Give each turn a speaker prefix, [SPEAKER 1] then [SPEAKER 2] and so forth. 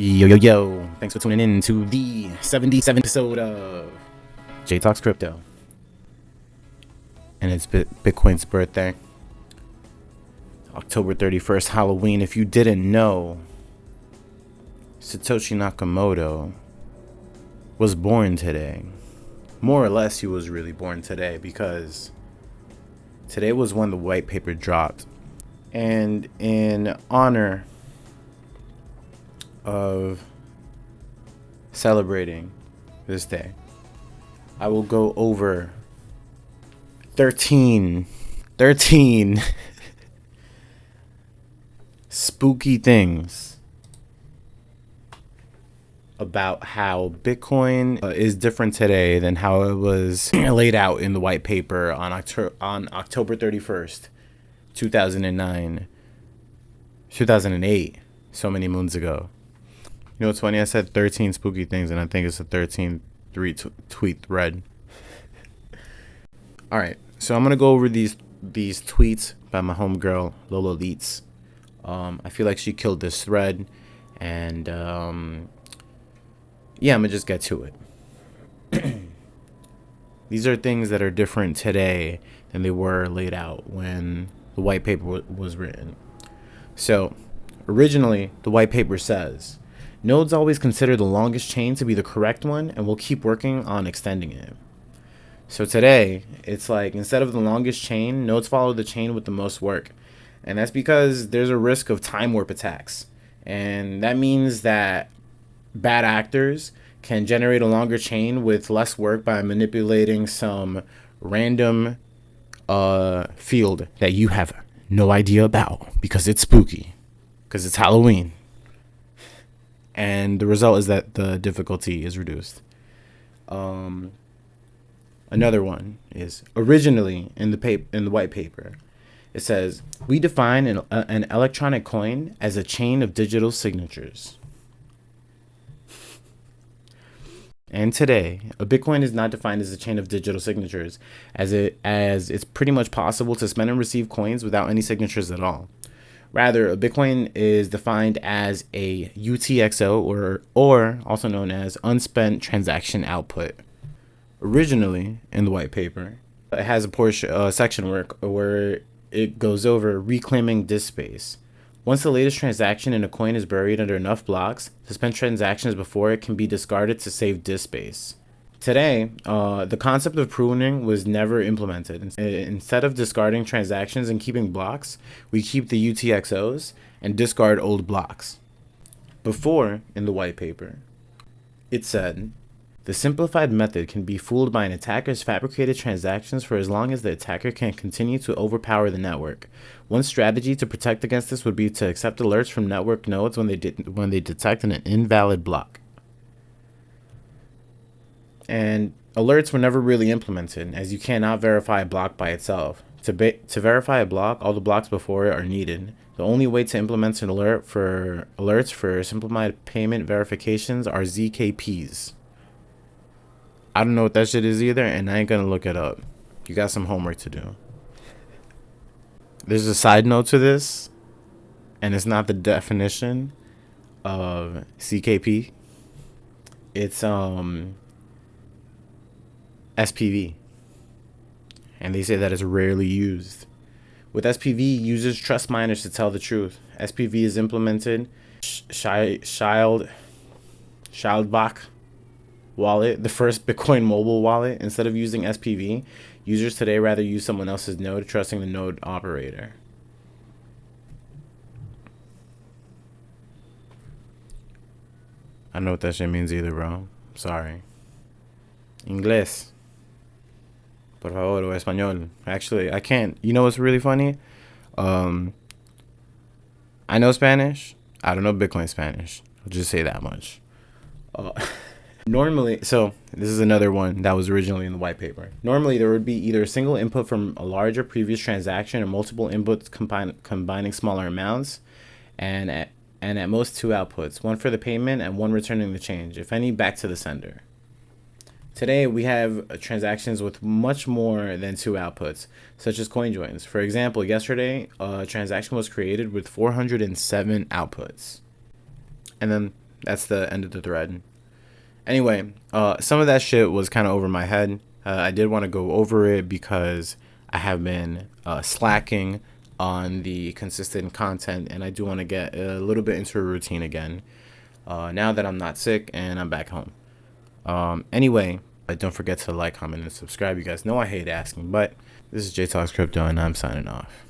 [SPEAKER 1] Yo, yo, yo. Thanks for tuning in to the 77th episode of J Talks Crypto. And it's Bitcoin's birthday. October 31st, Halloween. If you didn't know, Satoshi Nakamoto was born today. More or less, he was really born today because today was when the white paper dropped. And in honor of celebrating this day, I will go over 13 spooky things about how Bitcoin is different today than how it was laid out in the white paper on October 31st, 2008, so many moons ago. You know what's funny? I said 13 spooky things, and I think it's a 13th tweet thread. All right, so I'm gonna go over these tweets by my homegirl Lola Leets. I feel like she killed this thread, and yeah, I'm gonna just get to it. These are things that are different today than they were laid out when the white paper was written. So, originally, the white paper says, nodes always consider the longest chain to be the correct one and will keep working on extending it. So today, it's like, instead of the longest chain, nodes follow the chain with the most work. And that's because there's a risk of time warp attacks. And that means that bad actors can generate a longer chain with less work by manipulating some random field that you have no idea about because it's spooky, because it's Halloween. And the result is that the difficulty is reduced. Another one is, originally in the white paper, it says, we define an electronic coin as a chain of digital signatures. And today, a Bitcoin is not defined as a chain of digital signatures, as it's pretty much possible to spend and receive coins without any signatures at all. Rather, a Bitcoin is defined as a UTXO, or also known as unspent transaction output. Originally, in the white paper, it has a section where it goes over reclaiming disk space. Once the latest transaction in a coin is buried under enough blocks, the spent transactions before it can be discarded to save disk space. Today, the concept of pruning was never implemented. Instead of discarding transactions and keeping blocks, we keep the UTXOs and discard old blocks. Before, in the white paper, it said, the simplified method can be fooled by an attacker's fabricated transactions for as long as the attacker can continue to overpower the network. One strategy to protect against this would be to accept alerts from network nodes when they detect an invalid block. And alerts were never really implemented, as you cannot verify a block by itself. To verify a block, all the blocks before it are needed. The only way to implement an alerts for simplified payment verifications are ZKPs. I don't know what that shit is either, and I ain't gonna look it up. You got some homework to do. There's a side note to this, and it's not the definition of CKP. It's SPV, and they say that it's rarely used. With SPV, users trust miners to tell the truth. SPV is implemented Shieldbach wallet, the first Bitcoin mobile wallet. Instead of using SPV, users today rather use someone else's node, trusting the node operator. I don't know what that shit means either, bro. Sorry. Inglés. Por favor, o español. Actually, I can't. You know what's really funny? I know Spanish. I don't know Bitcoin Spanish. I'll just say that much. Normally, so this is another one that was originally in the white paper. Normally, there would be either a single input from a larger previous transaction or multiple inputs combining smaller amounts, and at most two outputs, one for the payment and one returning the change, if any, back to the sender. Today, we have transactions with much more than two outputs, such as coin joins. For example, yesterday, a transaction was created with 407 outputs. And then That's the end of the thread. Anyway, some of that shit was kind of over my head. I did want to go over it because I have been slacking on the consistent content, and I do want to get a little bit into a routine again now that I'm not sick and I'm back home. Anyway, don't forget to like, comment, and subscribe. You guys know I hate asking, but this is J Talks Crypto, and I'm signing off.